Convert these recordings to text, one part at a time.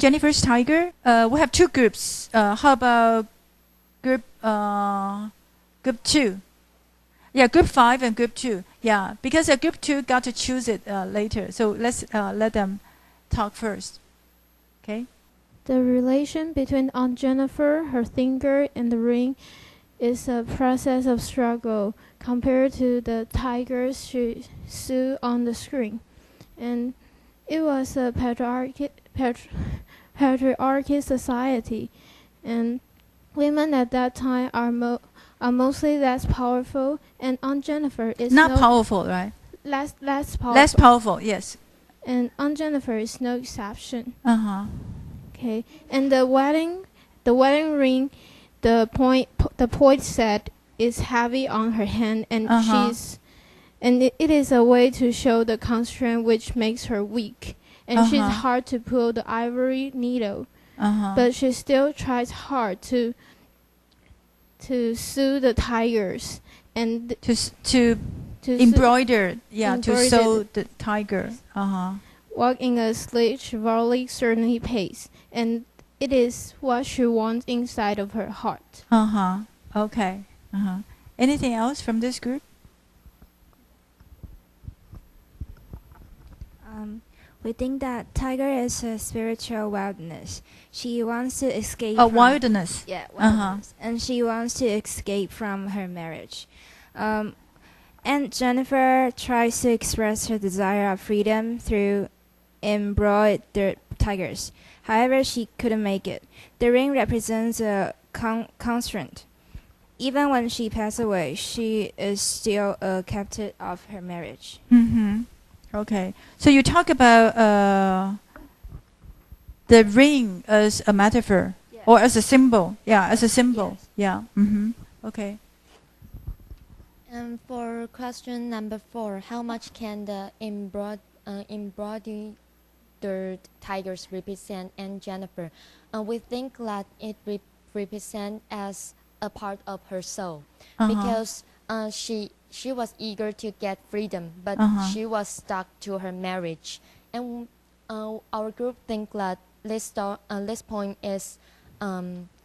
Jennifer's tiger. We have two groups. How about group 2? Yeah, group 5 and group 2. Yeah, because group 2 got to choose it later. So let's let them talk first. Okay. The relation between Aunt Jennifer, her finger, and the ring is a process of struggle compared to the tigers she saw on the screen. And it was a patriarchy society, and women at that time are mostly less powerful, and Aunt Jennifer is not powerful, right? Less powerful. Less powerful, yes. And Aunt Jennifer is no exception. Okay. And the wedding ring, the point said is heavy on her hand, and it is a way to show the constraint which makes her weak, and she's hard to pull the ivory needle, but she still tries hard to sew the tigers and to embroider, to sew the tiger. Walk in a leisurely, certainly pace, and it is what she wants inside of her heart. Okay. Anything else from this group? We think that tiger is a spiritual wildness. She wants to escape. Wilderness. Yeah, wilderness. And she wants to escape from her marriage. And Jennifer tries to express her desire of freedom through embroidered tigers. However, she couldn't make it. The ring represents a constraint. Even when she passed away, she is still a captive of her marriage. Okay. So you talk about the ring as a metaphor, or as a symbol. Yeah, as a symbol. Yes. Yeah. Okay. And for question number 4, how much can the embroidered tigers represent Aunt Jennifer? We think that it represents as a part of her soul, because she was eager to get freedom, but she was stuck to her marriage. And our group think that this point is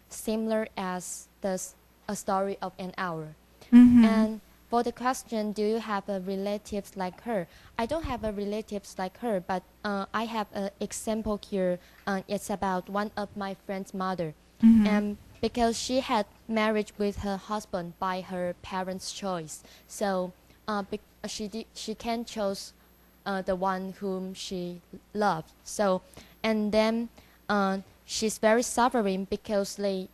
similar as a story of an hour. And for the question, do you have a relatives like her? I don't have a relatives like her, but I have an example here. It's about one of my friend's mother. And because she had marriage with her husband by her parents' choice, so she can choose the one whom she loved. So, and then she's very suffering because they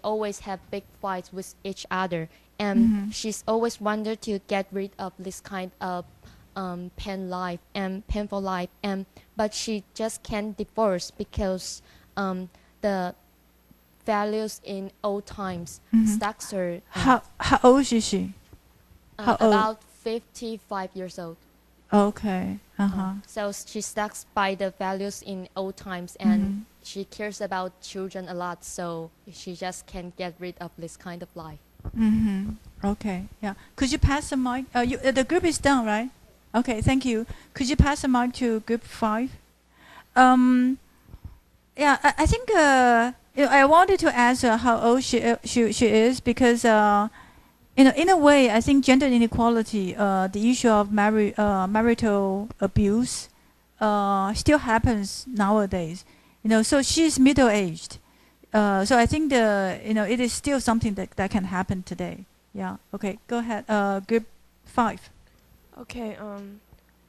always have big fights with each other, and she's always wanted to get rid of this kind of painful life, but she just can't divorce because the values in old times stuck her. How old is she? About 55 years old. Okay. So she stuck by the values in old times, and she cares about children a lot, so she just can't get rid of this kind of life. Okay. Yeah. Could you pass the mic? The group is done, right? Okay. Thank you. Could you pass the mic to group 5? Yeah. I think I wanted to ask how old she is, because in a way, I think gender inequality, the issue of marital abuse, still happens nowadays. So she's middle-aged. So I think it is still something that can happen today. Yeah. Okay. Go ahead. Group 5. Okay.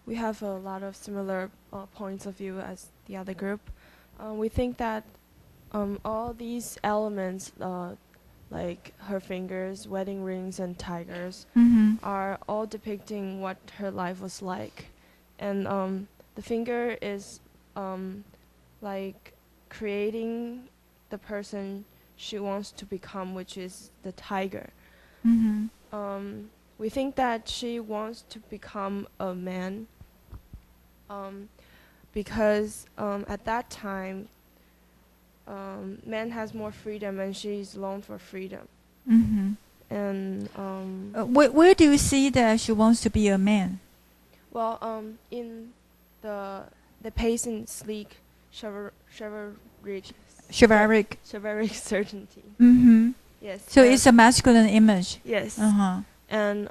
We have a lot of similar points of view as the other group. We think that all these elements, like her fingers, wedding rings, and tigers, are all depicting what her life was like. And the finger is like creating the person she wants to become, which is the tiger. We think that she wants to become a man because at that time man has more freedom, and she's longed for freedom. And where do you see that she wants to be a man? Well, in the pace and sleek chivalric certainty. Mm-hmm. Yes. So it's a masculine image. Yes. Uh-huh. And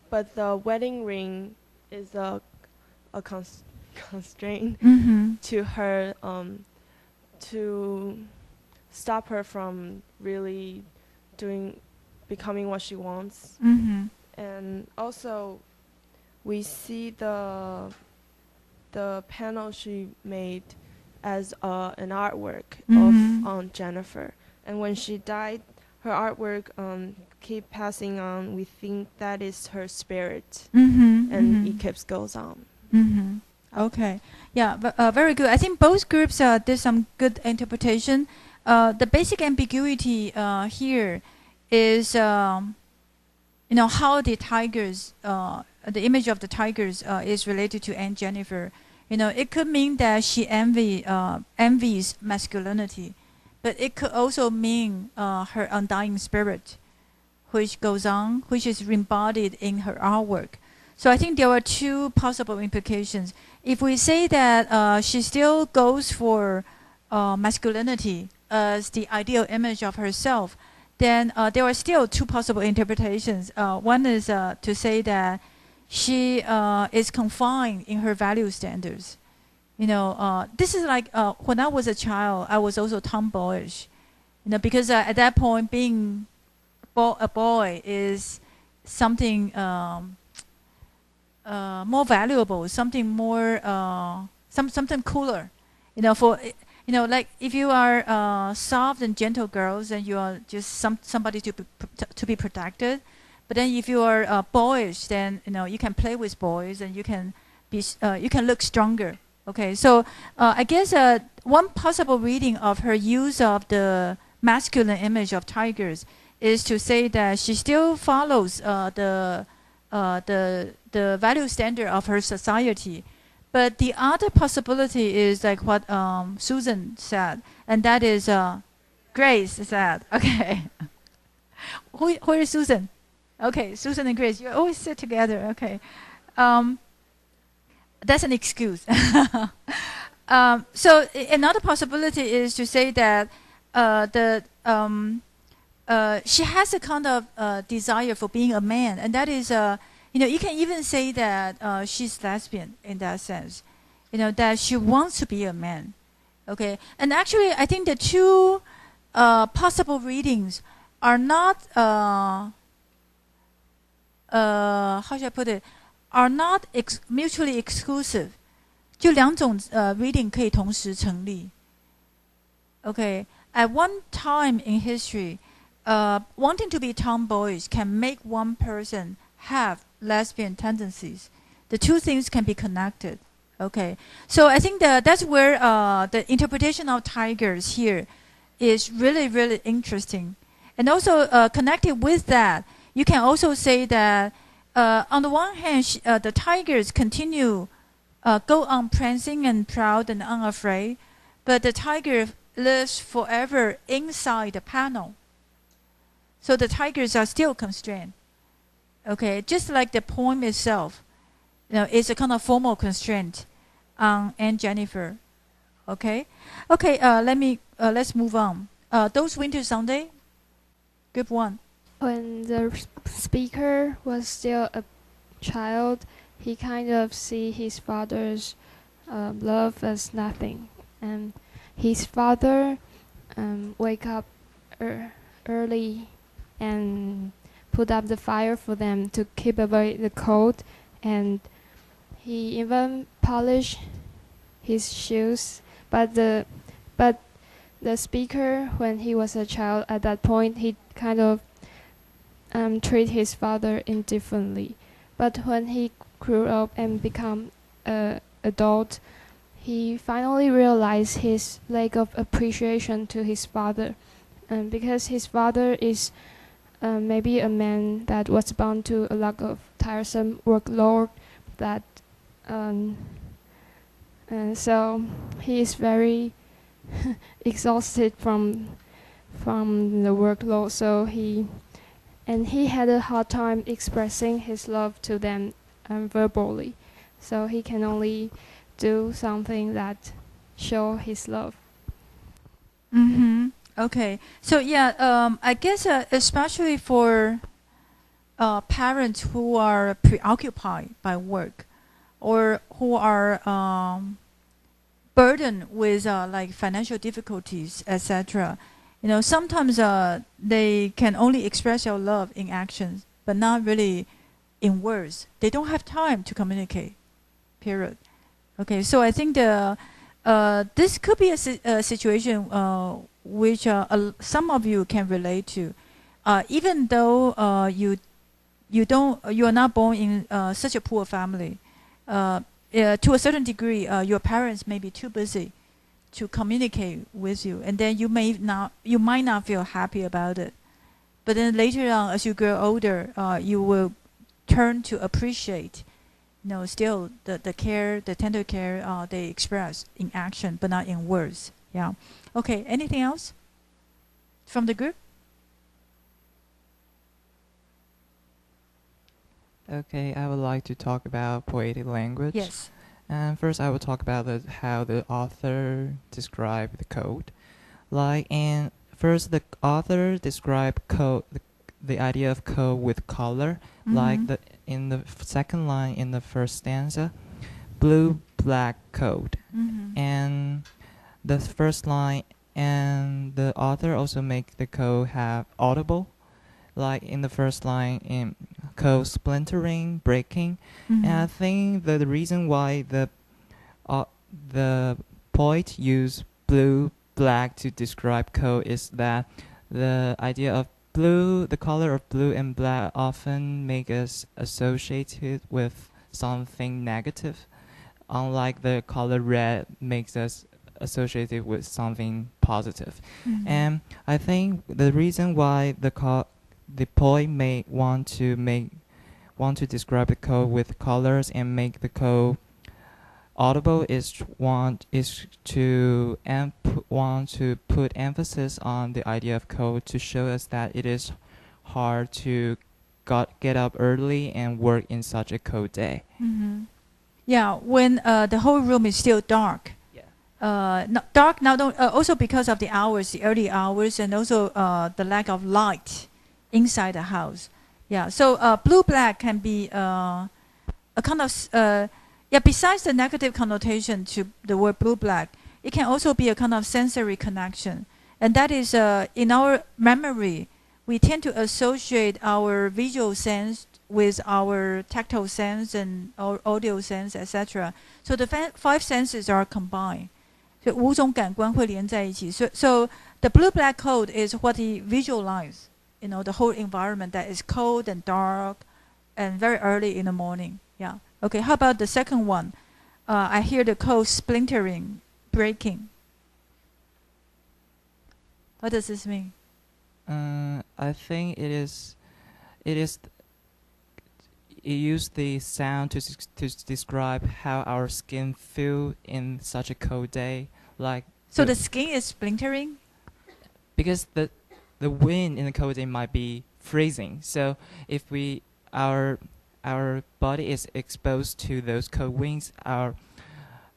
but the wedding ring is a constraint Mm-hmm. to her to stop her from really becoming what she wants. Mm-hmm. And also we see the panel she made as an artwork Mm-hmm. of Jennifer. And when she died, her artwork keep passing on. We think that is her spirit, Mm-hmm. and Mm-hmm. it keeps goes on. Mm-hmm. Okay. Yeah, very good. I think both groups did some good interpretation. The basic ambiguity here is, how the tigers, the image of the tigers is related to Aunt Jennifer. It could mean that she envies masculinity, but it could also mean her undying spirit, which goes on, which is embodied in her artwork. So I think there are two possible implications. If we say that she still goes for masculinity as the ideal image of herself, then there are still two possible interpretations. One is to say that she is confined in her value standards. This is like when I was a child, I was also tomboyish. Because at that point, being a boy is something more valuable, something more, something cooler. Like if you are soft and gentle girls, then you are just somebody to be protected. But then if you are boyish, then you can play with boys and you can look stronger. Okay, so I guess one possible reading of her use of the masculine image of tigers is to say that she still follows the value standard of her society. But the other possibility is like what Susan said, and that is Grace said. Okay, who is Susan? Okay, Susan and Grace, you always sit together. Okay, that's an excuse. So another possibility is to say that she has a kind of desire for being a man, and that is you can even say that she's lesbian in that sense, that she wants to be a man. Okay, and actually I think the two possible readings are not how should I put it, are not mutually exclusive. 就两种reading 可以同时成立。Okay, at one time in history, wanting to be tomboyish can make one person have lesbian tendencies. The two things can be connected. Okay, so I think that's where the interpretation of tigers here is really, really interesting. And also connected with that, you can also say that on the one hand, the tigers continue go on prancing and proud and unafraid, but the tiger lives forever inside the panel. So the tigers are still constrained. Okay, just like the poem itself, it's a kind of formal constraint on Aunt Jennifer. Okay, let's move on. Those Winter Sunday, group 1. When the speaker was still a child, he kind of see his father's love as nothing, and his father wake up early and put up the fire for them to keep away the cold, and he even polish his shoes. But the speaker, when he was a child at that point, he kind of treat his father indifferently. But when he grew up and become an adult, he finally realized his lack of appreciation to his father, because his father is maybe a man that was bound to a lot of tiresome workload, and so he is very exhausted from the workload. So he had a hard time expressing his love to them verbally. So he can only do something that show his love. Mm-hmm. Okay. So yeah, I guess especially for parents who are preoccupied by work, or who are burdened with like financial difficulties, etc. You know, sometimes they can only express your love in actions, but not really in words. They don't have time to communicate. Period. Okay, so I think this could be a situation which some of you can relate to, even though you are not born in such a poor family. To a certain degree, your parents may be too busy to communicate with you, and then you might not feel happy about it. But then later on, as you grow older, you will turn to appreciate, still the care, the tender care they express in action, but not in words. Yeah. Okay. Anything else from the group? Okay, I would like to talk about poetic language. Yes. And first, I will talk about how the author described the code. First, the author described code, the idea of code with color. Mm-hmm. Like in the second line in the first stanza, blue-black code. Mm-hmm. And the first line, and the author also make the code have audible. Like in the first line, in code splintering, breaking. Mm-hmm. And I think that the reason why the poet used blue, black to describe code is that the idea of blue, the color of blue and black often make us associate it with something negative, unlike the color red makes us associate it with something positive. Mm-hmm. And I think the reason why the poet may want to describe the code with colors and make the code audible is to put emphasis on the idea of code, to show us that it is hard to get up early and work in such a cold day. Mm-hmm. Yeah, when the whole room is still dark. Dark not also because of the hours, the early hours, and also the lack of light inside the house. Yeah, so blue-black can be a kind of besides the negative connotation to the word blue-black, it can also be a kind of sensory connection, and that is in our memory, we tend to associate our visual sense with our tactile sense and our audio sense, etc. So the five senses are combined. So 五种感官会连在一起. So the blue-black code is what he visualized. The whole environment that is cold and dark and very early in the morning. Yeah. Okay, how about the second one? I hear the code splintering, breaking. What does this mean? I think it used the sound to describe how our skin feel in such a cold day. So the skin is splintering? Because the wind in the cold day might be freezing. So if our body is exposed to those cold winds, our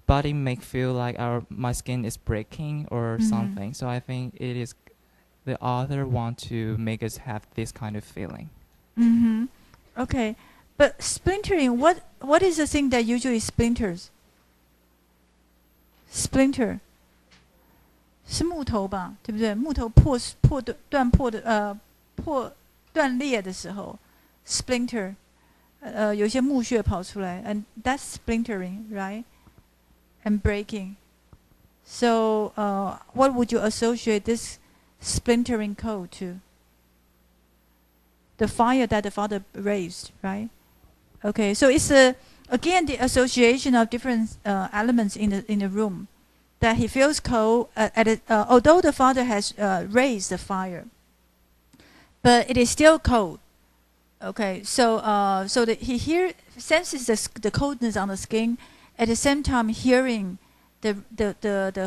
body may feel like my skin is breaking or something. So I think it is the author want to make us have this kind of feeling. Mm-hmm. Okay, but splintering, what is the thing that usually splinters? Splinter 是木头吧，对不对？木头断裂的时候 ，splinter，有些木屑跑出来 ，and that's splintering, right? And breaking. So, what would you associate this splintering code to? The fire that the father raised, right? Okay, so it's again the association of different elements in the room. That he feels cold although the father has raised the fire, but it is still cold. Okay, so that he senses the coldness on the skin, at the same time hearing the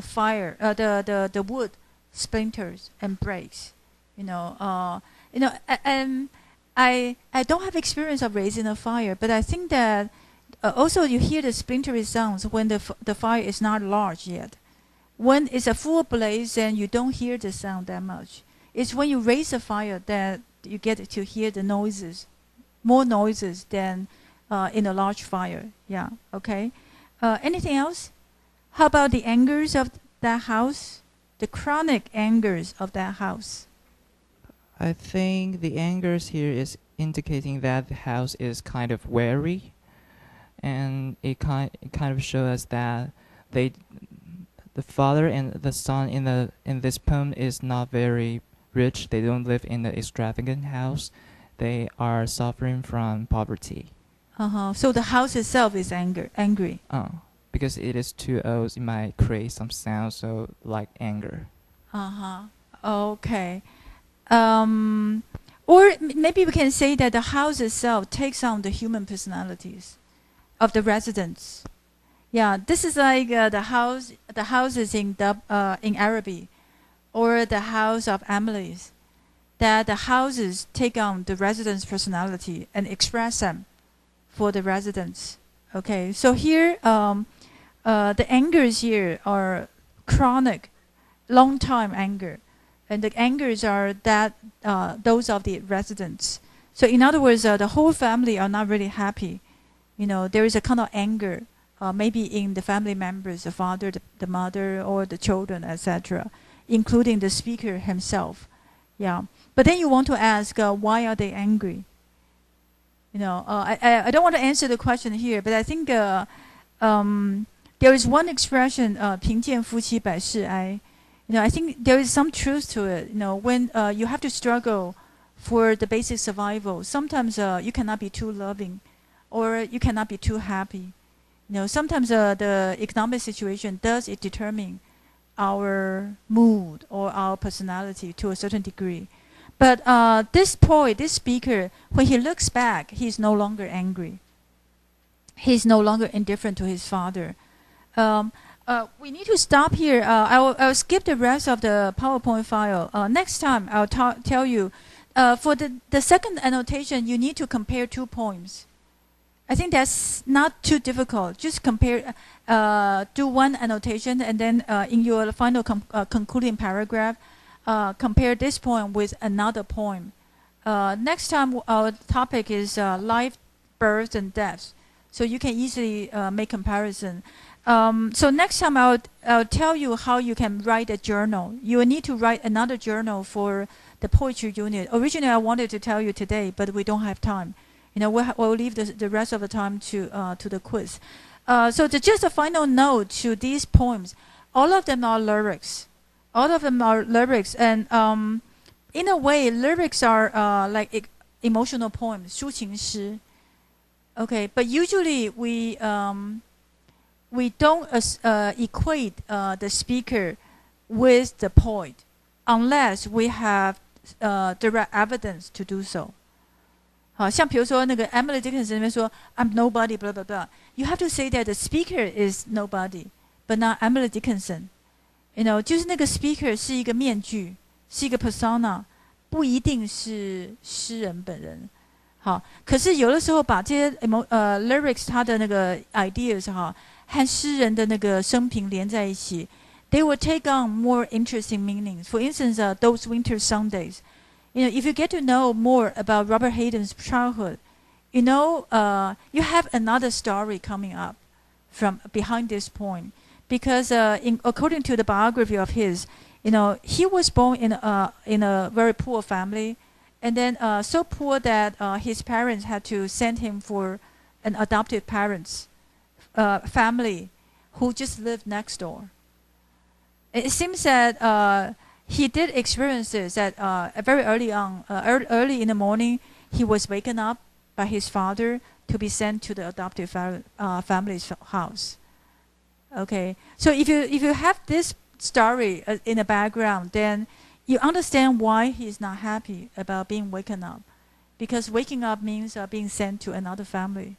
fire, the wood splinters and breaks. And I don't have experience of raising a fire, but I think that also you hear the splintery sounds when the fire is not large yet. when it's a full blaze and you don't hear the sound that much. It's when you raise a fire that you get to hear the noises, more noises than in a large fire. Yeah, okay. Anything else? How about the angers of that house? The chronic angers of that house. I think the angers here is indicating that the house is kind of weary, and it kind of shows us that the father and the son in this poem is not very rich. They don't live in an extravagant house. They are suffering from poverty. So the house itself is angry. Because it is too old, it might create some sound, so like anger. Okay. Or maybe we can say that the house itself takes on the human personalities of the residents. Yeah, this is like the houses in Arabic, or the house of Emily's, that the houses take on the residents' personality and express them for the residents. Okay, so here the angers here are chronic, long time anger, and the angers are that those of the residents. So in other words, the whole family are not really happy. There is a kind of anger, maybe in the family members, the father, the mother, or the children, etc., including the speaker himself. Yeah, but then you want to ask, why are they angry? I don't want to answer the question here, but I think there is one expression, 贫贱夫妻百事哀. I think there is some truth to it. When you have to struggle for the basic survival, sometimes you cannot be too loving, or you cannot be too happy. Sometimes the economic situation does determine our mood or our personality to a certain degree. But this poet, this speaker, when he looks back, he's no longer angry. He's no longer indifferent to his father. We need to stop here. I'll skip the rest of the PowerPoint file. Next time, I'll tell you. For the second annotation, you need to compare two poems. I think that's not too difficult. Just compare, do one annotation, and then in your final concluding paragraph, compare this poem with another poem. Next time, our topic is life, birth, and death. So you can easily make comparison. So next time, I'll tell you how you can write a journal. You will need to write another journal for the poetry unit. Originally, I wanted to tell you today, but we don't have time. We'll leave the rest of the time to the quiz. So just a final note to these poems. All of them are lyrics. All of them are lyrics, and in a way, lyrics are like emotional poems, 抒情诗. Okay, but usually we don't equate the speaker with the poet unless we have direct evidence to do so. 好像比如说那个 Emily Dickinson 那边说 I'm nobody blah blah blah. You have to say that the speaker is nobody, but not Emily Dickinson. 就是那个 speaker 是一个面具，是一个 persona， 不一定是诗人本人。好，可是有的时候把这些lyrics 它的那个 ideas 哈，和诗人的那个生平连在一起 ，they will take on more interesting meanings. For instance, those winter Sundays. If you get to know more about Robert Hayden's childhood, you have another story coming up from behind this poem, because according to the biography of his, he was born in a very poor family, and then so poor that his parents had to send him for an adoptive parents family who just lived next door. It seems that he did experience this at very early on. Early in the morning, he was waken up by his father to be sent to the adoptive family's house. Okay, so if you have this story in the background, then you understand why he's not happy about being waken up, because waking up means being sent to another family.